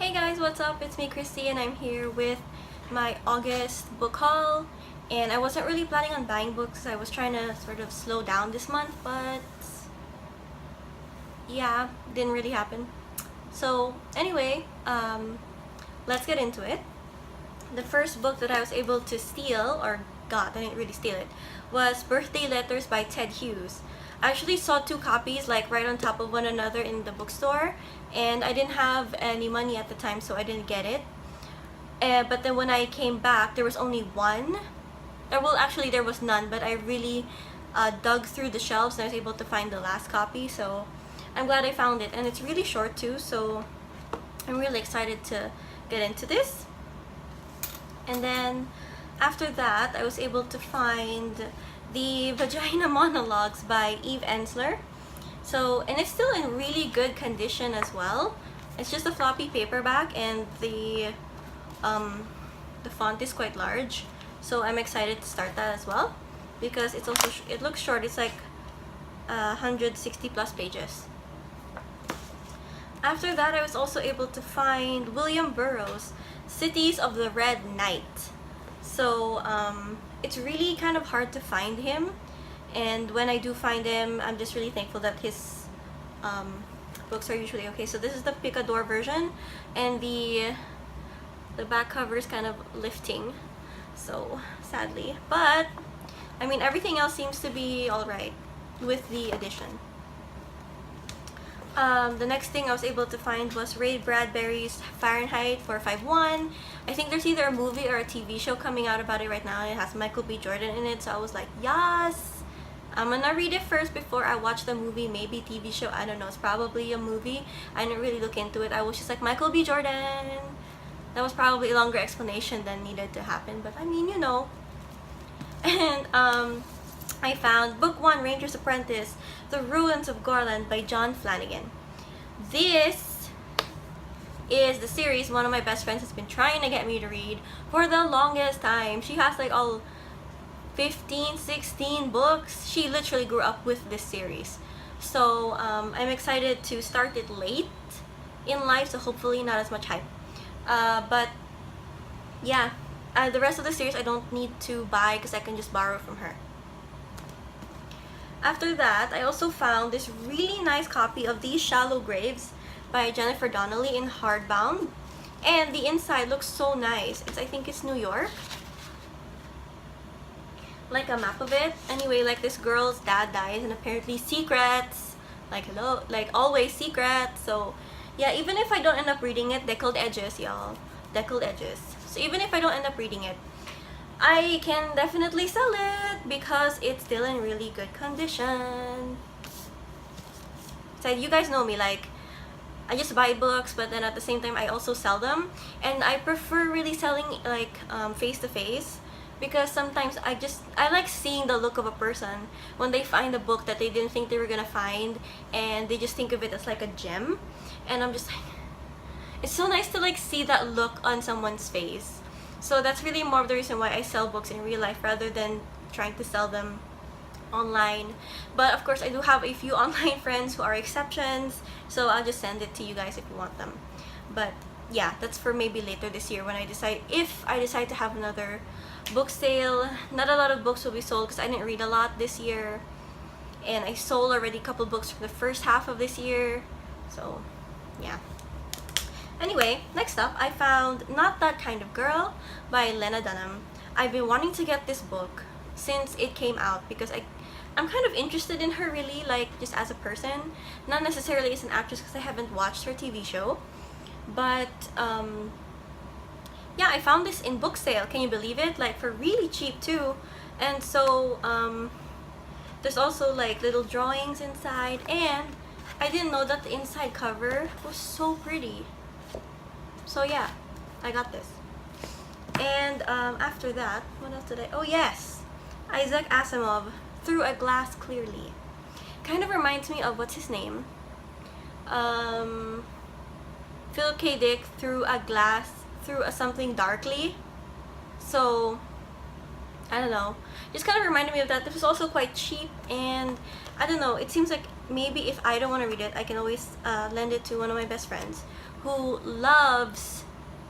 Hey guys, what's up? It's me, Christy, and I'm here with my August book haul. And I wasn't really planning on buying books. I was trying to sort of slow down this month, but yeah, didn't really happen. So anyway, let's get into it. The first book that I was able to steal, or got, I didn't really steal it, was Birthday Letters by Ted Hughes. I actually saw two copies like right on top of one another in the bookstore, and I didn't have any money at the time, so I didn't get it. But then when I came back, there was only one. Well, actually there was none, but I really dug through the shelves and I was able to find the last copy, so I'm glad I found it. And it's really short too, so I'm really excited to get into this. And then after that, I was able to find the Vagina Monologues by Eve Ensler. So, and it's still in really good condition as well. It's just a floppy paperback, and the font is quite large. So I'm excited to start that as well, because it's also it looks short. It's like 160 plus pages. After that, I was also able to find William Burroughs' Cities of the Red Night. So it's really kind of hard to find him, and when I do find him, I'm just really thankful that his books are usually okay. So this is the Picador version, and the back cover is kind of lifting, so sadly, but I mean everything else seems to be alright with the edition. The next thing I was able to find was Ray Bradbury's Fahrenheit 451. I think there's either a movie or a TV show coming out about it right now, and it has Michael B. Jordan in it, so I was like, yes! I'm gonna read it first before I watch the movie, maybe TV show, I don't know, it's probably a movie. I didn't really look into it. I was just like, Michael B. Jordan! That was probably a longer explanation than needed to happen, but I mean, you know. And I found Book 1, Ranger's Apprentice, The Ruins of Gorland by John Flanagan. This is the series one of my best friends has been trying to get me to read for the longest time. She has like all 15, 16 books. She literally grew up with this series. So I'm excited to start it late in life, so hopefully not as much hype. But yeah, the rest of the series I don't need to buy because I can just borrow from her. After that, I also found this really nice copy of These Shallow Graves by Jennifer Donnelly in hardbound. And the inside looks so nice. I think it's New York. Like a map of it. Anyway, like this girl's dad dies and apparently secrets. Like hello, like always secrets. So yeah, even if I don't end up reading it, deckled edges, y'all. Deckled edges. So even if I don't end up reading it, I can definitely sell it because it's still in really good condition. So you guys know me, like I just buy books, but then at the same time I also sell them, and I prefer really selling like face to face, because sometimes I like seeing the look of a person when they find a book that they didn't think they were gonna find, and they just think of it as like a gem, and I'm just like, it's so nice to like see that look on someone's face. So that's really more of the reason why I sell books in real life rather than trying to sell them online. But of course I do have a few online friends who are exceptions, so I'll just send it to you guys if you want them. But yeah, that's for maybe later this year when if I decide to have another book sale. Not a lot of books will be sold because I didn't read a lot this year, and I sold already a couple books from the first half of this year, so yeah. Anyway, next up, I found Not That Kind of Girl by Lena Dunham. I've been wanting to get this book since it came out because I'm kind of interested in her, really, like just as a person. Not necessarily as an actress because I haven't watched her TV show. But yeah, I found this in book sale. Can you believe it? Like for really cheap too. And so there's also like little drawings inside, and I didn't know that the inside cover was so pretty. So yeah, I got this. And after that, what else did I... Oh yes! Isaac Asimov, Through a Glass Clearly. Kind of reminds me of, what's his name? Philip K. Dick, Through a Something Darkly. So, I don't know. Just kind of reminded me of that. This was also quite cheap, and I don't know, it seems like maybe if I don't want to read it, I can always lend it to one of my best friends who loves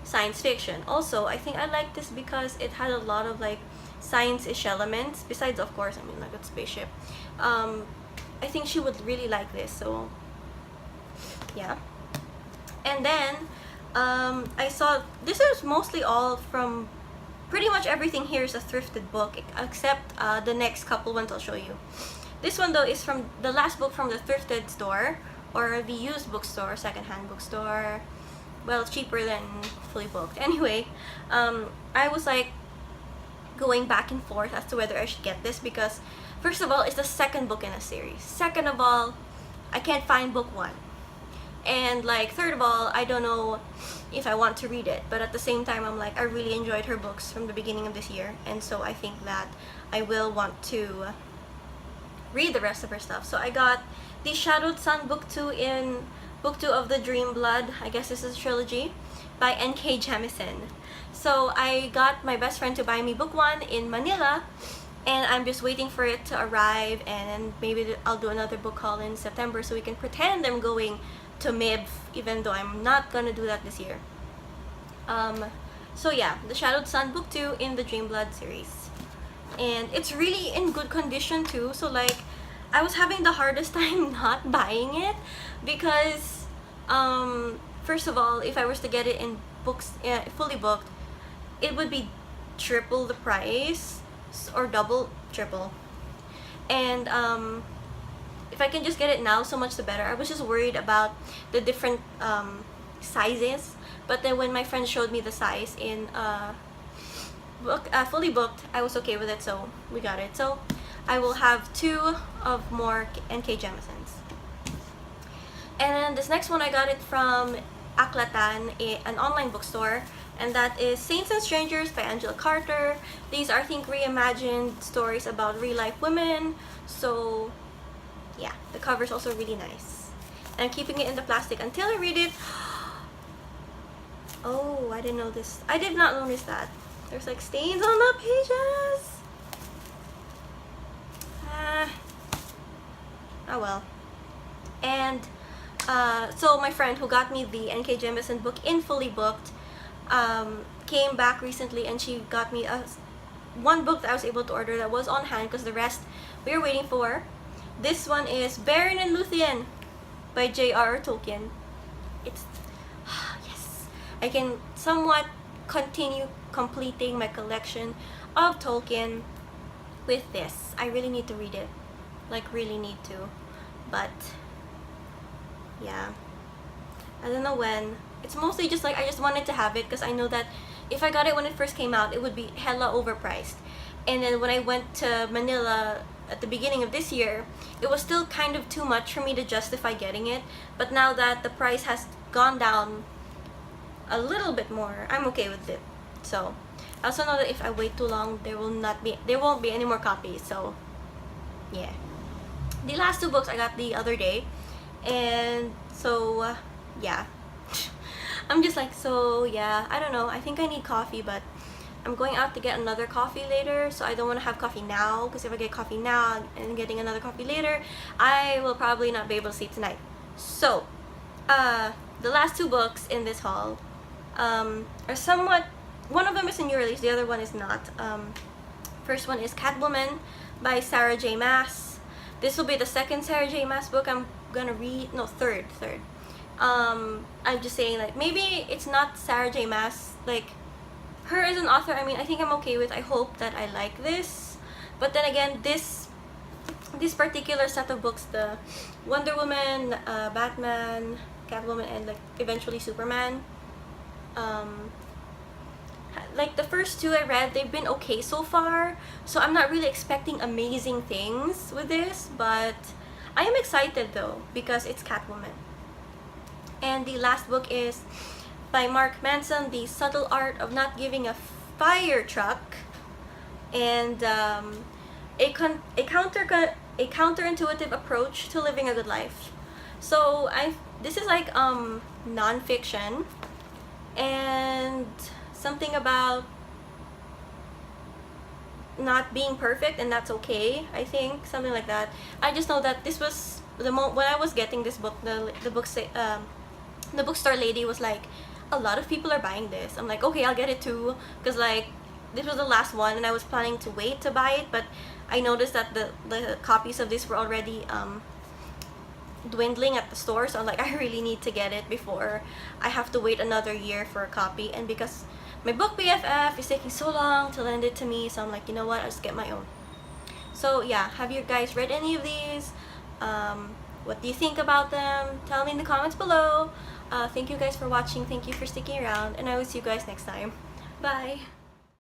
science fiction. Also, I think I like this because it had a lot of like science-ish elements. Besides, of course, I mean, like a spaceship. I think she would really like this. So, yeah. And then I saw this is mostly all from pretty much everything here is a thrifted book except the next couple ones I'll show you. This one though is from the last book from the thrifted store or the used bookstore, secondhand bookstore. Well, cheaper than fully booked. Anyway, I was like going back and forth as to whether I should get this because first of all, it's the second book in a series. Second of all, I can't find book one. And like third of all, I don't know if I want to read it, but at the same time I'm like I really enjoyed her books from the beginning of this year, and so I think that I will want to read the rest of her stuff. So I got the Shadowed Sun book 2 in book 2 of the Dream Blood, I guess this is a trilogy, by N.K. Jemisin. So I got my best friend to buy me book 1 in Manila, and I'm just waiting for it to arrive, and maybe I'll do another book haul in September so we can pretend I'm going to MIB, even though I'm not gonna do that this year. So yeah, the Shadowed Sun book 2 in the Dream Blood series, and it's really in good condition too. So like, I was having the hardest time not buying it because first of all, if I was to get it in books fully booked, it would be triple the price or double, triple, and if I can just get it now, so much the better. I was just worried about the different sizes, but then when my friend showed me the size in fully booked, I was okay with it, so we got it. So I will have 2 of more N.K. Jemisins. And then this next one, I got it from Aklatan, an online bookstore, and that is Saints and Strangers by Angela Carter. These are, I think, reimagined stories about real-life women, so yeah, the cover is also really nice. And I'm keeping it in the plastic until I read it. Oh, I didn't know this. I did not notice that. There's like stains on the pages. Oh well. And so my friend who got me the N.K. Jemisin book in fully booked came back recently, and she got me one book that I was able to order that was on hand because the rest we were waiting for. This one is Beren and Luthien by J.R.R. Tolkien. It's yes, I can somewhat continue completing my collection of Tolkien with this. I really need to read it, like really need to, but yeah, I don't know when. It's mostly just like I just wanted to have it because I know that if I got it when it first came out, it would be hella overpriced. And then when I went to Manila at the beginning of this year, it was still kind of too much for me to justify getting it. But now that the price has gone down a little bit more, I'm okay with it. So I also know that if I wait too long, there won't be any more copies. So yeah, the last 2 books I got the other day, and so yeah. I'm just like, so yeah, I don't know, I think I need coffee, but I'm going out to get another coffee later, so I don't want to have coffee now, because if I get coffee now and getting another coffee later, I will probably not be able to sleep tonight. So the last 2 books in this haul are somewhat, one of them is in new release, the other one is not. First one is Catwoman by Sarah J. Maas. This will be the second Sarah J. Maas book I'm gonna read, no, third. I'm just saying, like, maybe it's not Sarah J. Maas, like, her as an author, I mean, I think I'm okay with. I hope that I like this, but then again, this particular set of books, the Wonder Woman, Batman, Catwoman, and like eventually Superman, like the first 2 I read, they've been okay so far, so I'm not really expecting amazing things with this, but I am excited though because it's Catwoman. And the last book is by Mark Manson, The Subtle Art of Not Giving a Fire Truck, and a counterintuitive approach to living a good life. So this is like non-fiction, and something about not being perfect, and that's okay, I think, something like that. I just know that this was when I was getting this book, the book the bookstore lady was like, a lot of people are buying this. I'm like, okay, I'll get it too, because like this was the last one and I was planning to wait to buy it, but I noticed that the copies of this were already dwindling at the store, so I'm like, I really need to get it before I have to wait another year for a copy. And because my book BFF is taking so long to lend it to me, so I'm like, you know what, I'll just get my own. So yeah, have you guys read any of these? What do you think about them? Tell me in the comments below. Thank you guys for watching, thank you for sticking around, and I will see you guys next time. Bye!